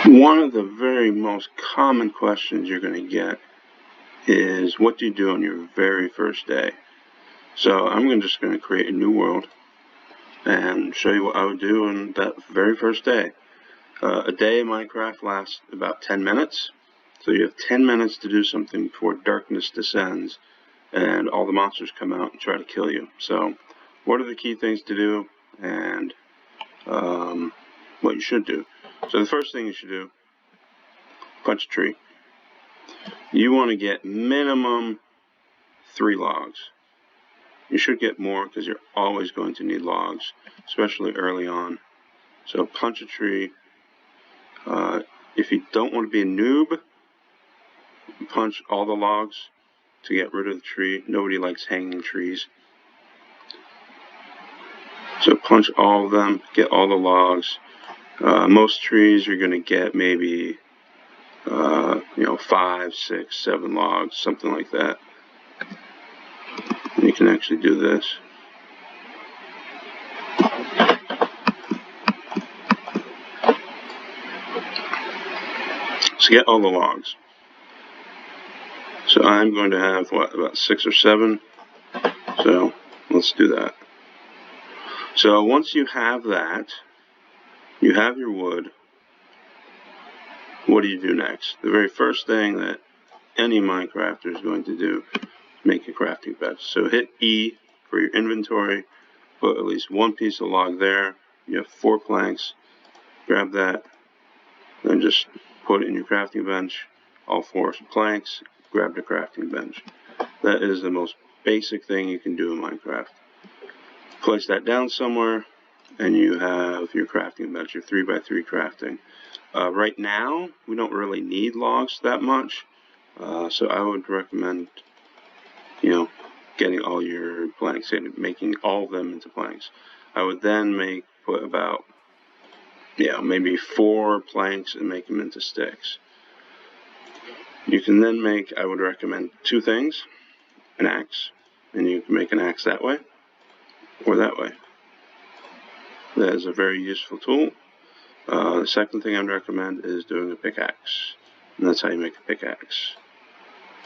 One of the very most common questions you're going to get is, what do you do on your very first day? So I'm just going to create a new world and show you what I would do on that very first day. A day in Minecraft lasts about 10 minutes. So you have 10 minutes to do something before darkness descends and all the monsters come out and try to kill you. So what are the key things to do and what you should do? So the first thing you should do, punch a tree. You want to get minimum 3 logs. You should get more because you're always going to need logs, especially early on. So punch a tree. If you don't want to be a noob, punch all the logs to get rid of the tree. Nobody likes hanging trees. So punch all of them, get all the logs. Most trees you're going to get maybe 5, 6, 7 logs, something like that. And you can actually do this. So get all the logs. So I'm going to have, about 6 or 7. So let's do that. So once you have that, you have your wood, what do you do next? The very first thing that any Minecrafter is going to do is make a crafting bench. So hit E for your inventory, put at least 1 piece of log there. You have 4 planks, grab that, then just put it in your crafting bench. All 4 planks, grab the crafting bench. That is the most basic thing you can do in Minecraft. Place that down somewhere, and you have your crafting bench, your 3x3 crafting. Right now, we don't really need logs that much, so I would recommend, getting all your planks and making all of them into planks. I would then put about, maybe 4 planks and make them into sticks. You can then I would recommend 2 things, an axe, and you can make an axe that way, or that way. That is a very useful tool. The second thing I'd recommend is doing a pickaxe, and that's how you make a pickaxe.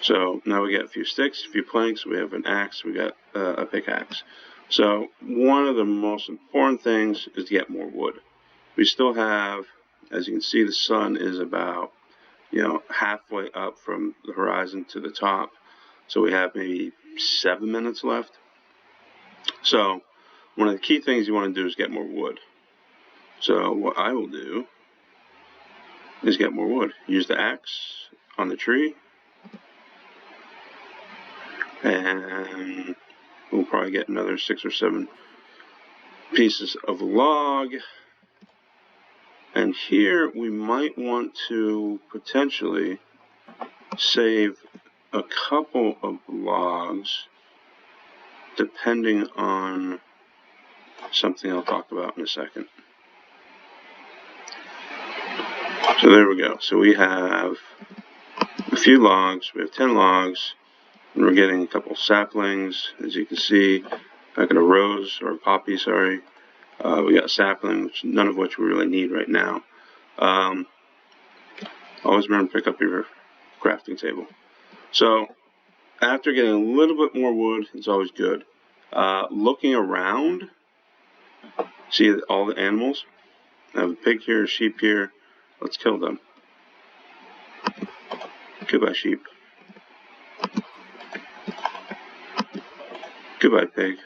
So now we got a few sticks, a few planks, we have an axe, we got a pickaxe. So one of the most important things is to get more wood. We still have, as you can see, the sun is about halfway up from the horizon to the top. So we have maybe 7 minutes left. So one of the key things you want to do is get more wood. So what I will do is get more wood. Use the axe on the tree, and we'll probably get another 6 or 7 pieces of log. And here we might want to potentially save a couple of logs depending on something I'll talk about in a second. So there we go. So we have a few logs. We have 10 logs. And we're getting a couple saplings. As you can see, I got a rose, or a poppy, sorry. We got a sapling, none of which we really need right now. Always remember to pick up your crafting table. So after getting a little bit more wood, it's always good. Looking around, see all the animals? I have a pig here, a sheep here. Let's kill them. Goodbye, sheep. Goodbye, pig.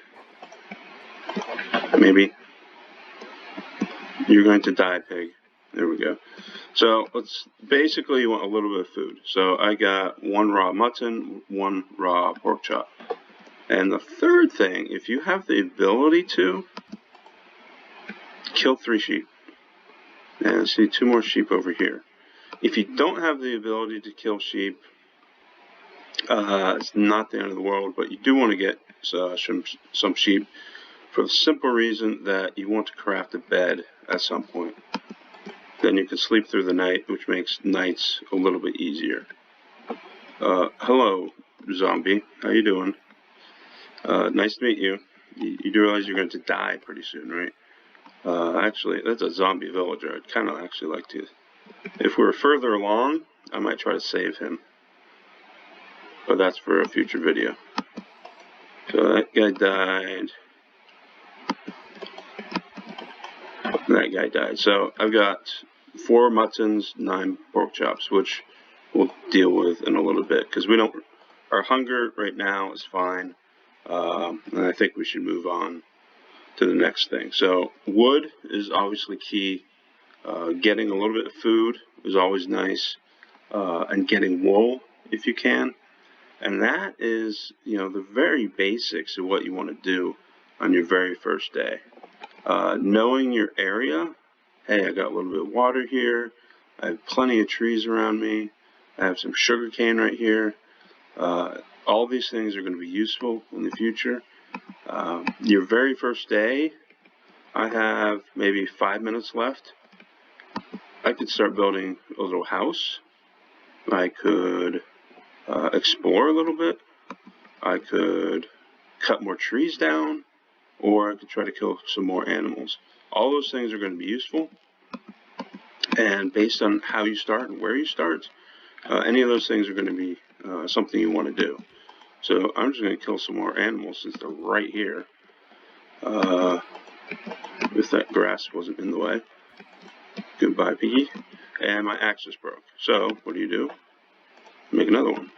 Maybe. You're going to die, pig. There we go. So basically you want a little bit of food. So I got 1 raw mutton, 1 raw pork chop. And the third thing, if you have the ability to, kill 3 sheep. And see 2 more sheep over here. If you don't have the ability to kill sheep, it's not the end of the world, but you do want to get some sheep for the simple reason that you want to craft a bed at some point. Then you can sleep through the night, which makes nights a little bit easier. Hello, zombie. How you doing? Nice to meet you. You do realize you're going to die pretty soon, right? Actually, that's a zombie villager. I'd kind of actually like to If we're further along, I might try to save him, but that's for a future video. So that guy died. That guy died. So I've got 4 muttons, 9 pork chops, which we'll deal with in a little bit, because we don't. Our hunger right now is fine, and I think we should move on to the next thing. So wood is obviously key. Getting a little bit of food is always nice, and getting wool if you can. And that is, the very basics of what you want to do on your very first day. Knowing your area. Hey, I got a little bit of water here. I have plenty of trees around me. I have some sugar cane right here. All these things are going to be useful in the future. Your very first day, I have maybe 5 minutes left. I could start building a little house. I could explore a little bit. I could cut more trees down, or I could try to kill some more animals. All those things are going to be useful, and based on how you start and where you start, any of those things are going to be something you want to do. So I'm just going to kill some more animals since they're right here. If that grass wasn't in the way. Goodbye, piggy. And my axe is broke. So what do? Make another one.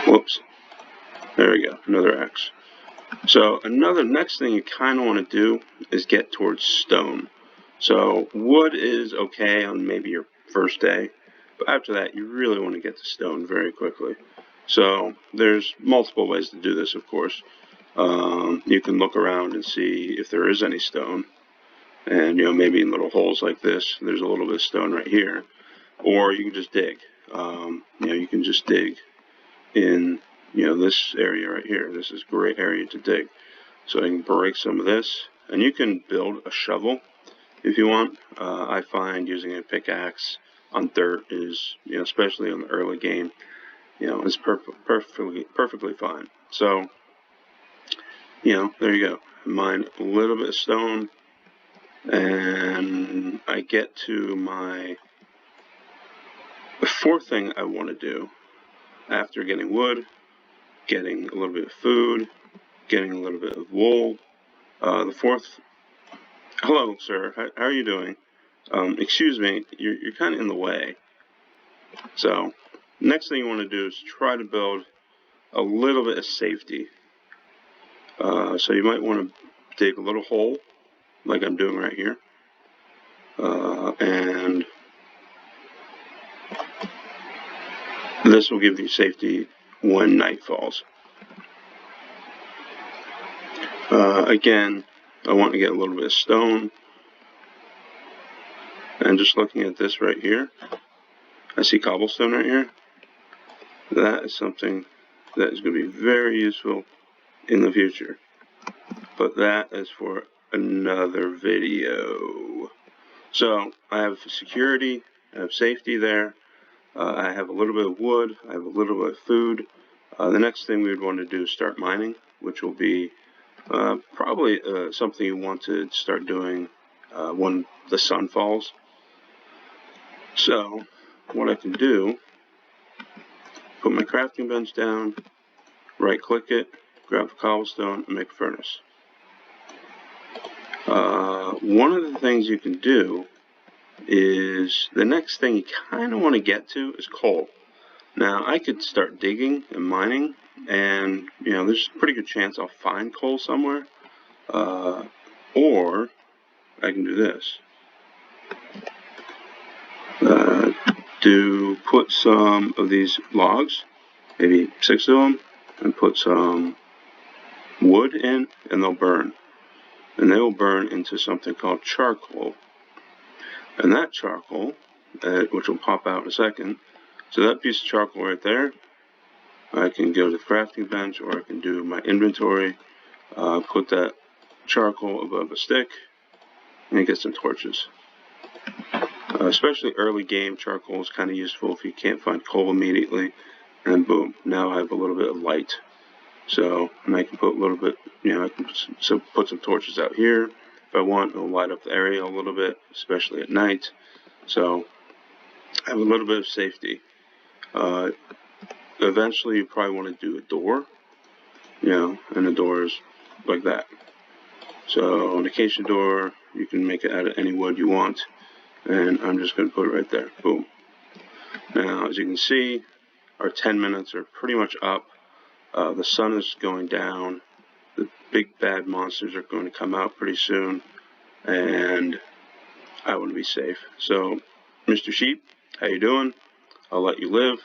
Whoops. There we go. Another axe. So next thing you kind of want to do is get towards stone. So wood is okay on maybe your first day, but after that you really want to get to stone very quickly. So there's multiple ways to do this, of course. You can look around and see if there is any stone, and maybe in little holes like this there's a little bit of stone right here, or you can just dig. You can just dig in this area right here. This is a great area to dig. So I can break some of this, and you can build a shovel if you want. I find using a pickaxe on dirt is, especially in the early game, is perfectly fine. So, there you go. Mine a little bit of stone, and I get to the fourth thing I want to do after getting wood, getting a little bit of food, getting a little bit of wool. The fourth. Hello, sir. How are you doing? Excuse me. You're kind of in the way. So, next thing you want to do is try to build a little bit of safety. So you might want to dig a little hole, like I'm doing right here, and this will give you safety when night falls. Again, I want to get a little bit of stone, and just looking at this right here, I see cobblestone right here. That is something that is going to be very useful in the future, but that is for another video. So I have security, I have safety there, I have a little bit of wood, I have a little bit of food. The next thing we would want to do is start mining, which will be probably something you want to start doing when the sun falls. So what I can do, put my crafting bench down, right click it, grab the cobblestone, and make a furnace. One of the things you can do is, the next thing you kind of want to get to is coal. Now I could start digging and mining, and there's a pretty good chance I'll find coal somewhere, or I can do this. Put some of these logs, maybe 6 of them, and put some wood in, and they'll burn. And they will burn into something called charcoal. And that charcoal, which will pop out in a second, so that piece of charcoal right there, I can go to the crafting bench, or I can do my inventory, put that charcoal above a stick, and get some torches. Especially early game, charcoal is kind of useful if you can't find coal immediately, and boom, now I have a little bit of light. So, and I can put a little bit, I can put some torches out here. If I want, it'll light up the area a little bit, especially at night. So, I have a little bit of safety. Eventually, you probably want to do a door, and the door is like that. So, an acacia door, you can make it out of any wood you want. And I'm just going to put it right there. Boom. Now, as you can see, our 10 minutes are pretty much up. The sun is going down. The big bad monsters are going to come out pretty soon. And I want to be safe. So, Mr. Sheep, how you doing? I'll let you live.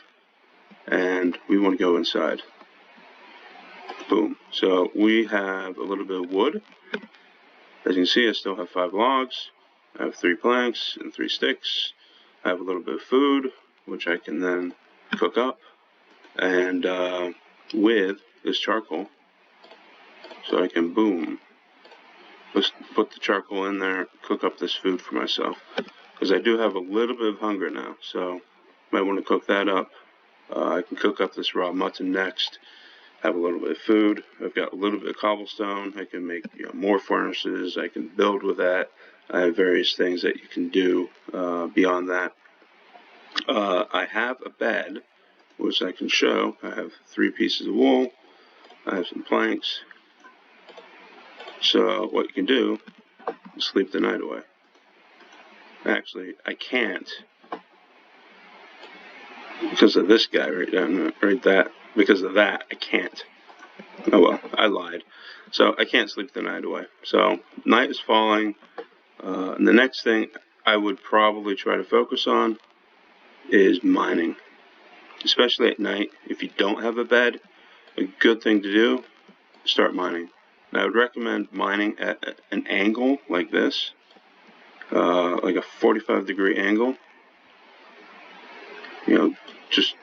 And we want to go inside. Boom. So, we have a little bit of wood. As you can see, I still have 5 logs. I have 3 planks and 3 sticks. I have a little bit of food, which I can then cook up. And with this charcoal, so I can, boom, just put the charcoal in there, cook up this food for myself. Because I do have a little bit of hunger now, so might want to cook that up. I can cook up this raw mutton next, have a little bit of food. I've got a little bit of cobblestone. I can make more furnaces. I can build with that. I have various things that you can do beyond that. I have a bed, which I can show. I have 3 pieces of wool. I have some planks. So what you can do is sleep the night away. Actually, I can't because of this guy right down there, because of that, I can't. Oh well, I lied. So I can't sleep the night away. So night is falling. And the next thing I would probably try to focus on is mining. Especially at night, if you don't have a bed, a good thing to do is start mining. And I would recommend mining at an angle like this, like a 45-degree angle. Just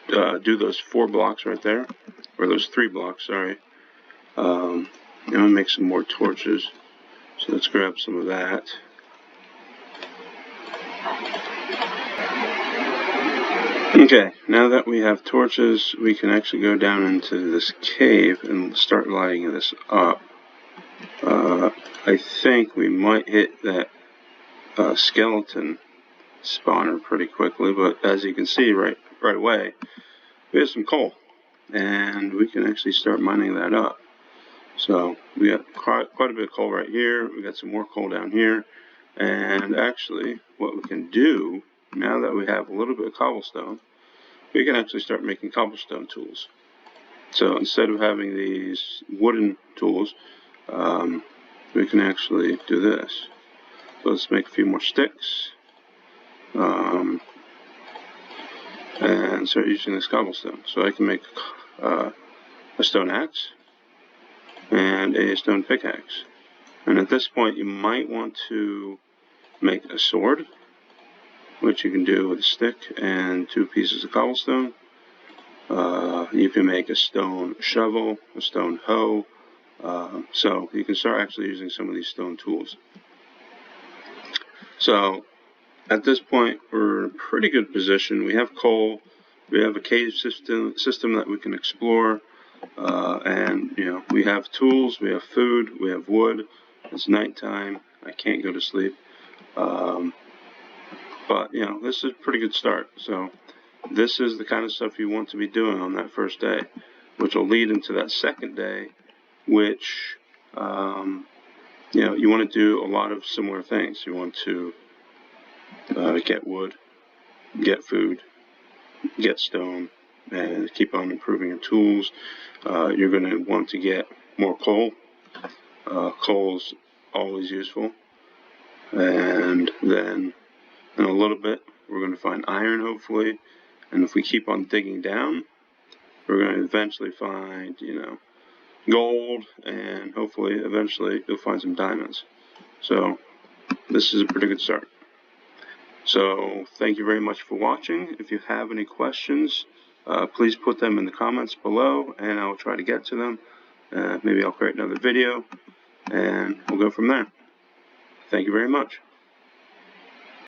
do those 4 blocks right there, or those 3 blocks, sorry. I'm going to make some more torches, so let's grab some of that. Okay, now that we have torches, we can actually go down into this cave and start lighting this up. I think we might hit that skeleton spawner pretty quickly, but as you can see right away, we have some coal, and we can actually start mining that up. So we got quite a bit of coal right here. We got some more coal down here, and actually what we can do now that we have a little bit of cobblestone, we can actually start making cobblestone tools. So instead of having these wooden tools, we can actually do this. So let's make a few more sticks, and start using this cobblestone. So I can make a stone axe and a stone pickaxe. And at this point, you might want to make a sword, which you can do with a stick and 2 pieces of cobblestone. You can make a stone shovel, a stone hoe. So you can start actually using some of these stone tools. So at this point, we're in a pretty good position. We have coal. We have a cave system that we can explore. And we have tools, we have food, we have wood. It's nighttime. I can't go to sleep. But this is a pretty good start. So this is the kind of stuff you want to be doing on that first day, which will lead into that second day, which you want to do a lot of similar things. You want to get wood, get food, get stone, and keep on improving your tools. You're going to want to get more coal. Coal's always useful. And then in a little bit, we're going to find iron, hopefully. And if we keep on digging down, we're going to eventually find, gold, and hopefully, eventually, you'll find some diamonds. So this is a pretty good start. So thank you very much for watching. If you have any questions, please put them in the comments below, and I'll try to get to them. Maybe I'll create another video, and we'll go from there. Thank you very much.